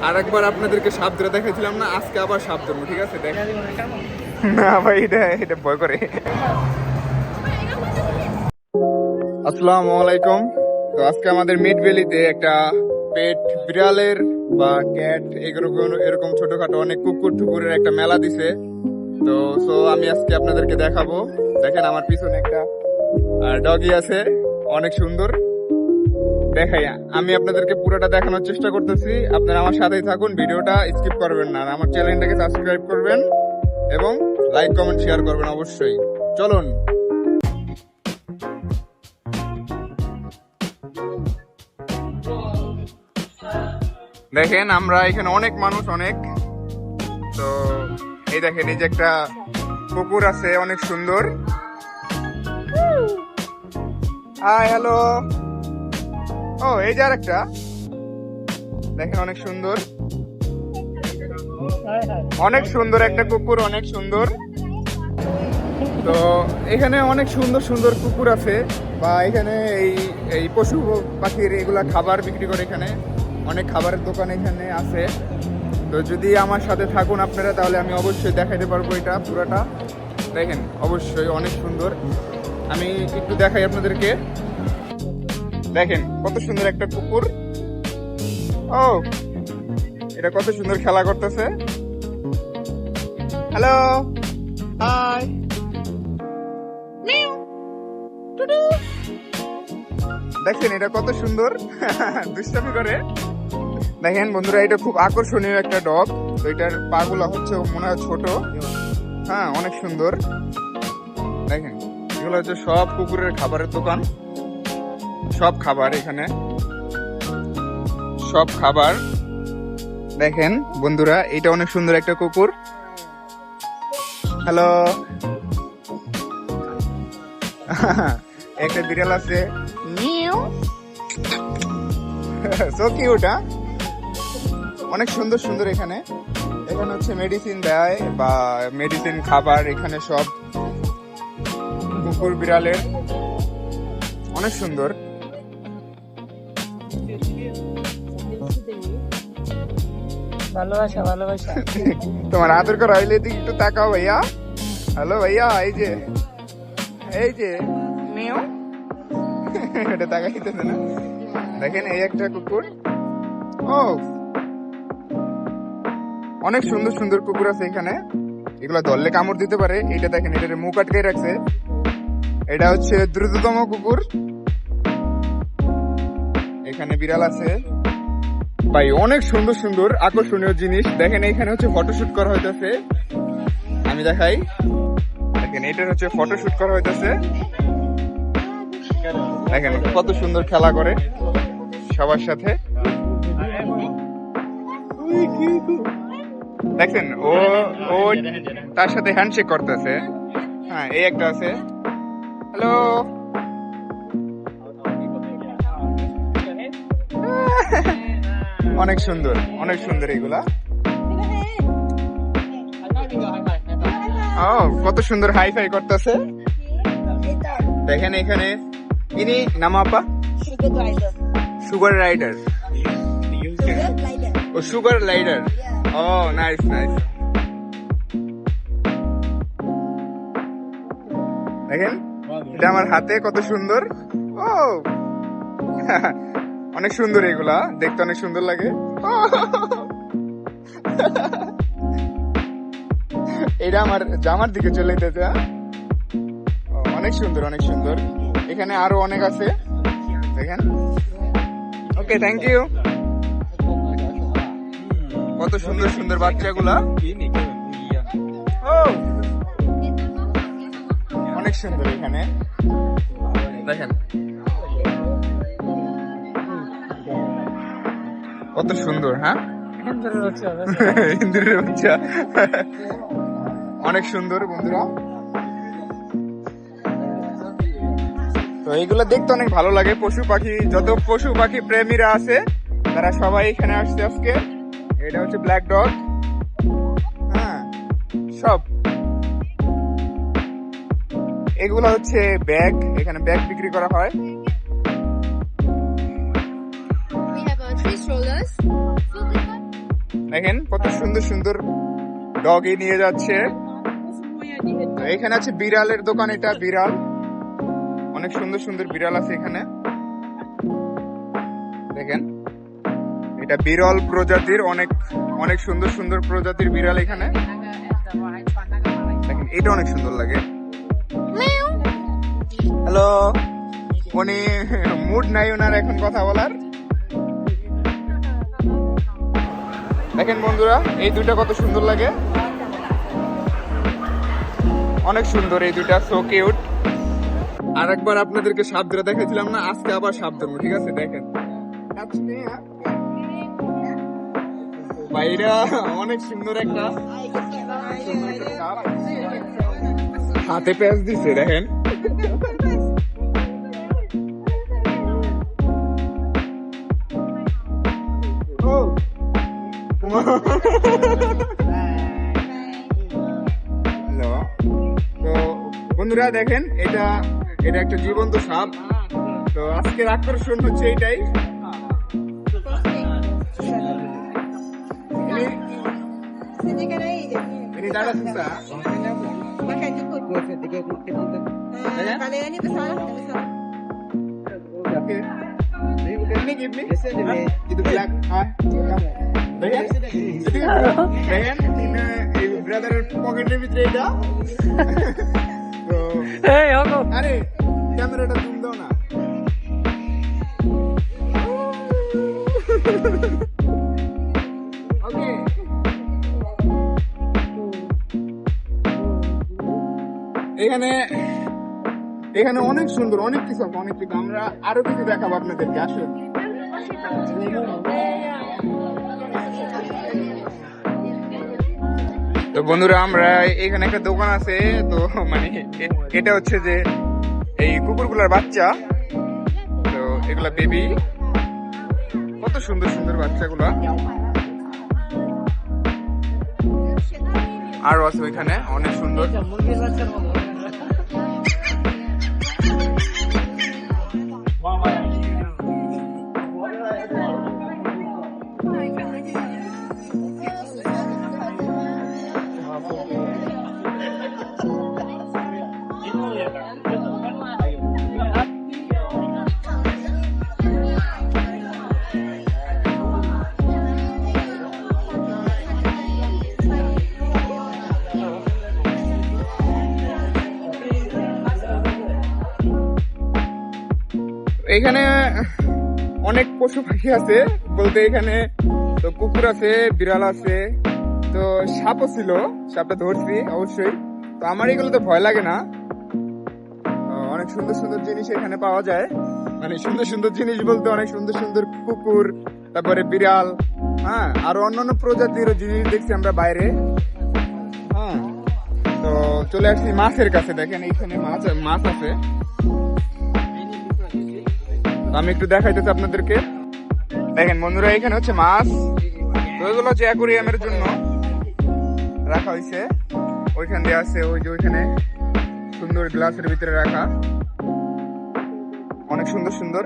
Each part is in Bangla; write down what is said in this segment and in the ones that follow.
আর একবার আপনাদেরকে সাপ ধরে দেখাইছিলাম না, আজকে আবার সাপ ধরবো, ঠিক আছে? দেখ না ভাই, এটা ভয় করে। আসসালামু আলাইকুম। তো আজকে আমাদের মিড ভ্যালিতে একটা পেট বিড়ালের বা ক্যাট এরকম ছোটখাটো অনেক কুকুর টুকুরের একটা মেলা দিছে। তো আমি আজকে আপনাদেরকে দেখাবো। দেখেন আমার পিছনে একটা ডগি আছে, অনেক সুন্দর। দেখাই, আমি আপনাদেরকে পুরোটা দেখানোর চেষ্টা করতেছি। আপনারা আমার সাথেই থাকুন, ভিডিওটা স্কিপ করবেন না। আর আমার চ্যানেলটাকে সাবস্ক্রাইব করবেন এবং লাইক কমেন্ট শেয়ার করবেন অবশ্যই। চলুন। দেখেন আমরা এখানে অনেক মানুষ, অনেক। তো এই দেখেন, এই যে একটা কুকুর আছে অনেক সুন্দর। High, hello. ও, এই যে আরেকটা দেখেন, অনেক সুন্দর, অনেক সুন্দর একটা কুকুর, অনেক সুন্দর। তো এখানে অনেক সুন্দর সুন্দর কুকুর আছে, বা এখানে এই পশু পাখির এগুলা খাবার বিক্রি করে। এখানে অনেক খাবারের দোকান এখানে আছে। তো যদি আমার সাথে থাকুন আপনারা, তাহলে আমি অবশ্যই দেখাইতে পারবো এটা পুরোটা। দেখেন অবশ্যই অনেক সুন্দর। আমি একটু দেখাই আপনাদেরকে। দেখেন কত সুন্দর একটা কুকুর। ও, এটা কত সুন্দর খেলা করতেছে। Hello, hi. দেখেন এটা কত সুন্দর দুষ্টামি করে। দেখেন বন্ধুরা, এটা খুব আকর্ষণীয় একটা ডগ। তো এটার পা গুলা হচ্ছে মনে হয় ছোট। হ্যাঁ, অনেক সুন্দর। দেখেন এগুলো হচ্ছে সব কুকুরের খাবারের দোকান। সব খাবার এখানে, সব খাবার। দেখেন বন্ধুরা, এটা অনেক সুন্দর একটা কুকুর। হ্যালো। একটা বিড়াল আছে, সো কিউট। অনেক সুন্দর সুন্দর এখানে। এখানে হচ্ছে মেডিসিন দেয় বা মেডিসিন খাবার এখানে সব কুকুর বিড়ালের। অনেক সুন্দর। ভালোবাসা ভালোবাসা। তোমার আদর করা হইলে দিকে একটু তাকাও ভাইয়া। হ্যালো ভাইয়া, এই যে নিও। এটা তাকাইতেছে না। দেখেন এই একটা কুকুর। ও, অনেক সুন্দর সুন্দর কুকুর আছে এখানে। এগুলা ধরলে কামড় দিতে পারে। এটা দেখেন, এটার মুখ আটকে রাখছে। এটা হচ্ছে দ্রুততম কুকুর। এখানে বিড়াল আছে ভাই, অনেক সুন্দর সুন্দর আকর্ষণীয় জিনিস। দেখেন এখানে হচ্ছে ফটোশুট করা হইতেছে। আমি দেখাই, দেখেন এটার হচ্ছে ফটোশুট করা হইতেছে। দেখেন কত সুন্দর খেলা করে সবার সাথে। দেখেন ও তার সাথে হ্যান্ডশেক করতেছে। হ্যাঁ, এই একটা আছে। হ্যালো। অনেক সুন্দর, অনেক সুন্দর এগুলা। ও, কত সুন্দর হাই ফাই করতেছে। দেখেন এখানে ইনি নাম আপা সুগার রাইডার। ও, সুগার রাইডার। ও, নাইস নাইস। দেখেন এটা আমার হাতে, কত সুন্দর। ও, অনেক সুন্দর এগুলা, দেখতে অনেক সুন্দর লাগে। এটা আমার জামার দিকে চলে যেতে। অনেক সুন্দর, অনেক সুন্দর। এখানে আরো অনেক আছে, দেখেন। ওকে, থ্যাংক ইউ। কত সুন্দর সুন্দর বাচ্চাগুলা। ও, অনেক সুন্দর এখানে। দেখেন কত সুন্দর। হ্যাঁ, ইন্দুরের বাচ্চা। অনেক সুন্দর বন্ধুরা। তো এইগুলো দেখতে অনেক ভালো লাগে। পশু পাখি, যত পশু পাখি প্রেমীরা আছে তারা সবাই এখানে আসছে আজকে। এটা হচ্ছে ব্ল্যাক ডগ। হ্যাঁ, সব এগুলো হচ্ছে ব্যাগ। এখানে ব্যাগ বিক্রি করা হয়। We have 3 strollers. দেখেন কত সুন্দর সুন্দর ডগি নিয়ে যাচ্ছে। তো এখানে আছে বিড়ালের দোকান, এটা বিড়াল, অনেক সুন্দর সুন্দর বিড়াল আছে এখানে। দেখেন এটা বিরল প্রজাতির, অনেক অনেক সুন্দর সুন্দর প্রজাতির বিড়াল এখানে। দেখেন এটা অনেক সুন্দর লাগে। হ্যালো, উনি মুড নাই ওনার এখন কথা বলার। দেখেন বন্ধুরা এই দুইটা কত সুন্দর লাগে, অনেক সুন্দর এই দুইটা, সো কিউট। আর একবার আপনাদেরকে সাপ ধরে দেখাইছিলাম না, আজকে আবার সাপ ধরবো, ঠিক আছে? দেখেন বাইরা অনেক সুন্দর একটা সাপ, হাতে প্যাঁচ দিছে দেখেন। তো বন্ধুরা দেখেন এটা এটা একটা জীবন্ত সাপ। তো আজকের আকর্ষণ হচ্ছে এইটাই। Ini darah susah. Makan cukup. Kalian ini besar. Oke. Ini give me. Itu black. Bayan? Bayan? Ini brother pocket এর ভিতরে এটা। তো এই হগো আরে ক্যামেরাটা জুম দাও না। ওকে। এখানে এখানে অনেক সুন্দর, অনেক কিছু, অনেক কিছু। আমরা আরো কিছু দেখাবো আপনাদেরকে, আসুন। তো বন্ধুরা আমরা এখানে একটা দোকান আছে, তো মানে এটা হচ্ছে যে এই কুকুরগুলার বাচ্চা। তো এগুলা বেবি, কত সুন্দর সুন্দর বাচ্চাগুলা। আরো আছে ওইখানে অনেক সুন্দর। এখানে অনেক পশু পাখি আছে বলতে, এখানে তো কুকুর আছে, বিড়াল আছে, তো সাপও ছিল, সাপটা ধরছি অবশ্যই। তো আমার এগুলো তো ভয় লাগে না। অনেক সুন্দর সুন্দর জিনিস এখানে পাওয়া যায়, মানে সুন্দর সুন্দর জিনিস বলতে অনেক সুন্দর সুন্দর কুকুর, তারপরে বিড়াল, হ্যাঁ, আরো অন্যান্য প্রজাতির জিনিস দেখছি আমরা বাইরে। হ্যাঁ, তো চলে আসছি মাছের কাছে। দেখেন এইখানে মাছ আছে, আমি একটু দেখাইতেছি আপনাদেরকে। দেখেন বন্ধুরা এখানে হচ্ছে মাছ, তো এগুলো হচ্ছে অ্যাকুরিয়ামের জন্য রাখা হয়েছে। ওইখান দিয়ে আছে, ওই যে ওইখানে সুন্দর গ্লাসের ভিতরে রাখা, অনেক সুন্দর সুন্দর।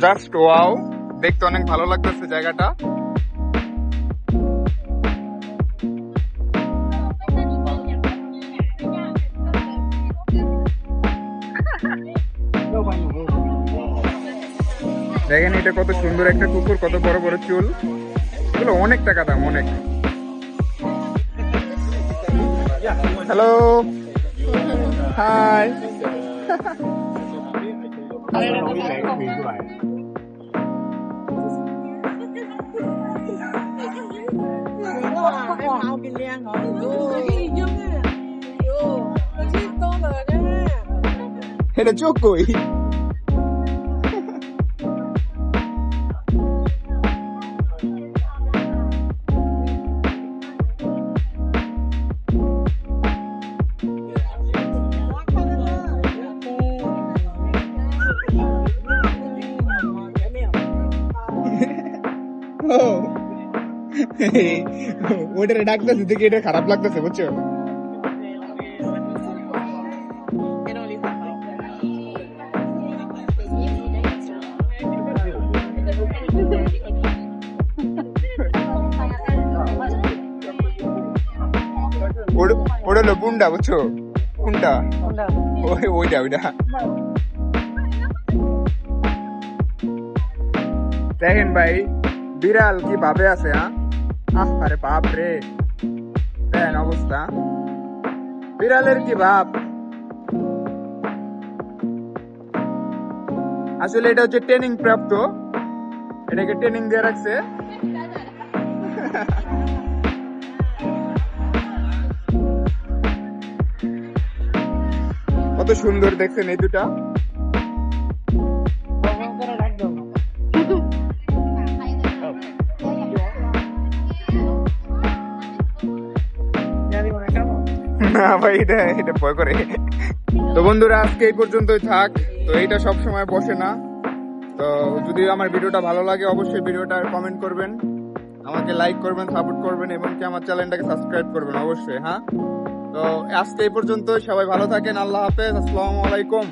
জাস্ট ওয়াও, দেখতে অনেক ভালো লাগতেছে জায়গাটা। দেখেন এটা কত সুন্দর একটা কুকুর, কত বড় বড় চুল, এগুলো অনেক টাকা দাম, অনেক। Hello, hi. এটা চোখ কই? ওইটারে ডাকতেছে দেখে এটা খারাপ লাগতেছে, বুঝছো? বুন্ডা বুঝছো কোনটা ওইটা দেখেন ভাই বিড়াল কি ভাবে আছে আরে বাপ রে দেখেন অবস্থা বিড়ালের কি ভাব আসলে এটা হচ্ছে ট্রেনিং প্রাপ্ত এটাকে ট্রেনিং দিয়ে রাখছে কত সুন্দর দেখছেন এই দুটা না ভাই এটা ভয় করে তো বন্ধুরা আজকে এই পর্যন্তই থাক তো এইটা সব সময় বসে না তো যদি আমার ভিডিওটা ভালো লাগে অবশ্যই ভিডিওটা কমেন্ট করবেন আমাকে লাইক করবেন সাপোর্ট করবেন এবং কি আমার চ্যানেলটাকে সাবস্ক্রাইব করবেন অবশ্যই হ্যাঁ তো আজকে এই পর্যন্ত সবাই ভালো থাকেন আল্লাহ হাফেজ আসসালামু আলাইকুম